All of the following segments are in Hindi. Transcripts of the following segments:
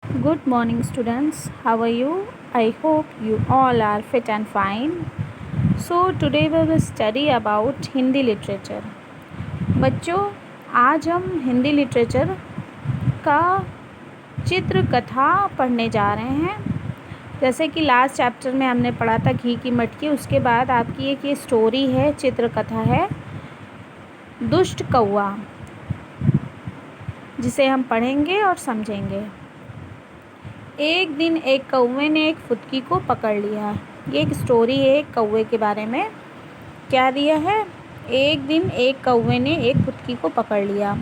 Good morning, students. How are you? I hope you all are fit and fine. So, today we will study about Hindi literature. बच्चों, आज हम हिंदी लिटरेचर का चित्र कथा पढ़ने जा रहे हैं। जैसे कि लास्ट चैप्टर में हमने पढ़ा था घी की मटकी, उसके बाद आपकी एक ये स्टोरी है, चित्र कथा है दुष्ट कौवा, जिसे हम पढ़ेंगे और समझेंगे। एक दिन एक कौवे ने एक फुदकी को पकड़ लिया। ये एक स्टोरी है एक कौवे के बारे में। क्या दिया है? एक दिन एक कौवे ने एक फुदकी को पकड़ लिया।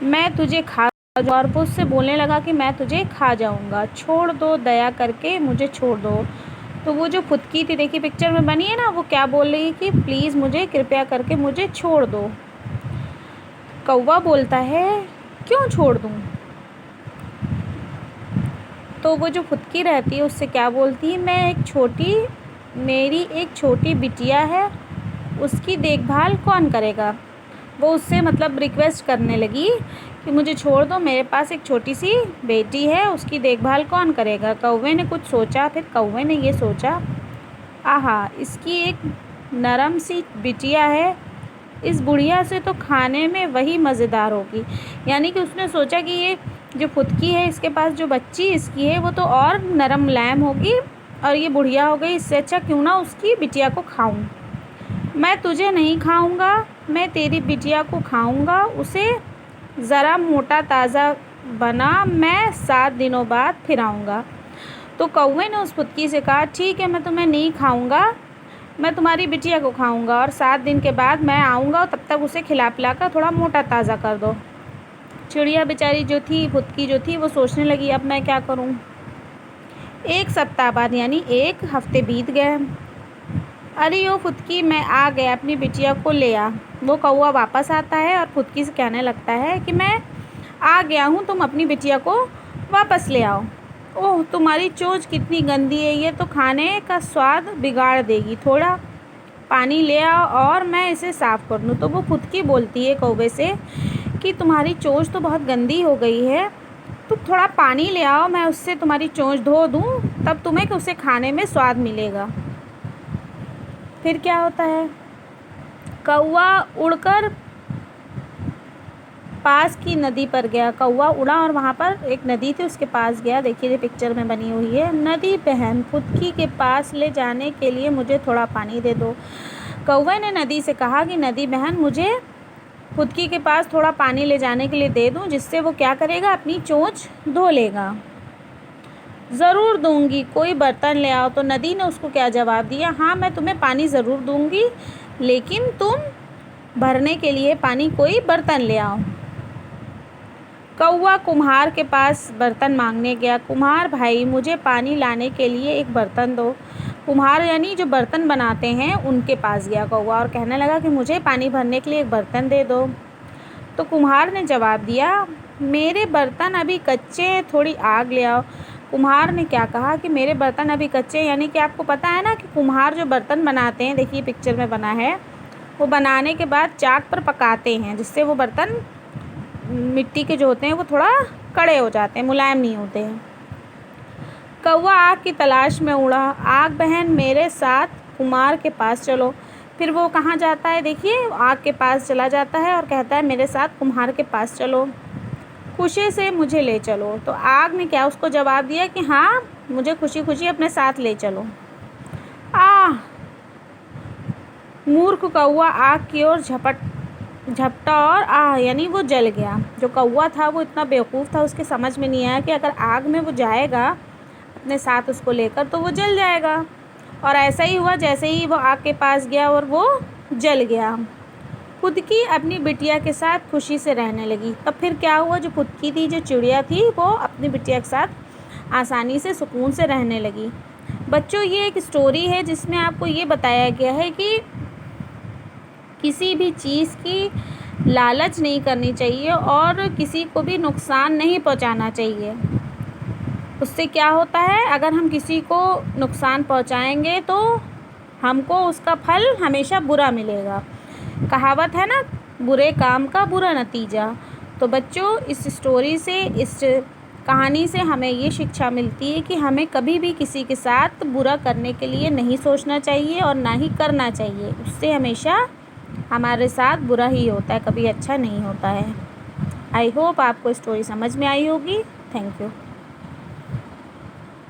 मैं तुझे खा, और वो उससे बोलने लगा कि मैं तुझे खा जाऊंगा, छोड़ दो, दया करके मुझे छोड़ दो। तो वो जो फुदकी थी, देखिए पिक्चर में बनी है ना, वो क्या बोल रही है कि प्लीज़ मुझे, कृपया करके मुझे छोड़ दो। कौवा बोलता है क्यों छोड़ दूँ? तो वो जो फुदकी रहती है उससे क्या बोलती है, मेरी एक छोटी बिटिया है, उसकी देखभाल कौन करेगा। वो उससे मतलब रिक्वेस्ट करने लगी कि मुझे छोड़ दो, मेरे पास एक छोटी सी बेटी है, उसकी देखभाल कौन करेगा। कौवे ने कुछ सोचा, फिर कौवे ने ये सोचा, आहा, इसकी एक नरम सी बिटिया है, इस बुढ़िया से तो खाने में वही मज़ेदार होगी। यानी कि उसने सोचा कि ये जो फुदकी है, इसके पास जो बच्ची इसकी है, वो तो और नरम मुलायम होगी, और ये बुढ़िया हो गई, इससे अच्छा क्यों ना उसकी बिटिया को खाऊं। मैं तुझे नहीं खाऊंगा, मैं तेरी बिटिया को खाऊंगा, उसे ज़रा मोटा ताज़ा बना, मैं 7 दिनों बाद फिर आऊँगा। तो कौवे ने उस फुदकी से कहा, ठीक है, मैं तुम्हें नहीं खाऊंगा, मैं तुम्हारी बिटिया को खाऊंगा, और 7 दिन के बाद मैं आऊँगा, तब तक उसे खिला पिला कर थोड़ा मोटा ताज़ा कर दो। चिड़िया बेचारी जो थी, फुदकी जो थी, वो सोचने लगी अब मैं क्या करूं। एक सप्ताह बाद यानी एक हफ्ते बीत गए। अरे ओ फुदकी, मैं आ गया, अपनी बिटिया को ले आ। वो कौवा वापस आता है और फुदकी से कहने लगता है कि मैं आ गया हूँ, तुम अपनी बिटिया को वापस ले आओ। ओह, तुम्हारी चोंच कितनी गंदी है, ये तो खाने का स्वाद बिगाड़ देगी, थोड़ा पानी ले आओ और मैं इसे साफ़ कर दूँ। तो वो फुदकी बोलती है कौवे से कि तुम्हारी चोंच तो बहुत गंदी हो गई है, तुम थोड़ा पानी ले आओ, मैं उससे तुम्हारी चोंच धो दूँ, तब तुम्हें उसे खाने में स्वाद मिलेगा। फिर क्या होता है, कौवा उड़कर पास की नदी पर गया। कौवा उड़ा और वहाँ पर एक नदी थी, उसके पास गया। देखिए पिक्चर में बनी हुई है, नदी बहन, फुदकी के पास ले जाने के लिए मुझे थोड़ा पानी दे दो। कौवे ने नदी से कहा कि नदी बहन, मुझे फुदकी के पास थोड़ा पानी ले जाने के लिए दे दूं, जिससे वो क्या करेगा, अपनी चोंच धो लेगा। ज़रूर दूंगी, कोई बर्तन ले आओ। तो नदी ने उसको क्या जवाब दिया, हाँ मैं तुम्हें पानी ज़रूर दूंगी, लेकिन तुम भरने के लिए पानी कोई बर्तन ले आओ। कौवा कुम्हार के पास बर्तन मांगने गया। कुम्हार भाई, मुझे पानी लाने के लिए एक बर्तन दो। कुम्हार यानी जो बर्तन बनाते हैं, उनके पास गया कौवा और कहने लगा कि मुझे पानी भरने के लिए एक बर्तन दे दो। तो कुम्हार ने जवाब दिया, मेरे बर्तन अभी कच्चे हैं, थोड़ी आग ले आओ। कुम्हार ने क्या कहा कि मेरे बर्तन अभी कच्चे हैं, यानी कि आपको पता है ना कि कुम्हार जो बर्तन बनाते हैं, देखिए पिक्चर में बना है, वो बनाने के बाद चाक पर पकाते हैं, जिससे वो बर्तन मिट्टी के जो होते हैं वो थोड़ा कड़े हो जाते हैं, मुलायम नहीं होते हैं। कौवा आग की तलाश में उड़ा। आग बहन, मेरे साथ कुम्हार के पास चलो। फिर वो कहाँ जाता है, देखिए आग के पास चला जाता है और कहता है मेरे साथ कुम्हार के पास चलो, खुशी से मुझे ले चलो। तो आग ने क्या उसको जवाब दिया कि हाँ, मुझे खुशी खुशी अपने साथ ले चलो। मूर्ख कौवा आग की ओर झपटा और यानी वो जल गया। जो कौवा था वो इतना बेवकूफ़ था, उसके समझ में नहीं आया कि अगर आग में वो जाएगा अपने साथ उसको लेकर तो वो जल जाएगा। और ऐसा ही हुआ, जैसे ही वो आग के पास गया और वो जल गया। फुदकी अपनी बिटिया के साथ खुशी से रहने लगी। तब फिर क्या हुआ, जो फुदकी थी, जो चिड़िया थी, वो अपनी बिटिया के साथ आसानी से सुकून से रहने लगी। बच्चों, ये एक स्टोरी है जिसमें आपको ये बताया गया है कि किसी भी चीज़ की लालच नहीं करनी चाहिए और किसी को भी नुकसान नहीं पहुंचाना चाहिए। उससे क्या होता है, अगर हम किसी को नुकसान पहुंचाएंगे तो हमको उसका फल हमेशा बुरा मिलेगा। कहावत है ना, बुरे काम का बुरा नतीजा। तो बच्चों, इस स्टोरी से, इस कहानी से हमें ये शिक्षा मिलती है कि हमें कभी भी किसी के साथ बुरा करने के लिए नहीं सोचना चाहिए और ना ही करना चाहिए। उससे हमेशा हमारे साथ बुरा ही होता है, कभी अच्छा नहीं होता है। आई होप आपको स्टोरी समझ में आई होगी। Thank you.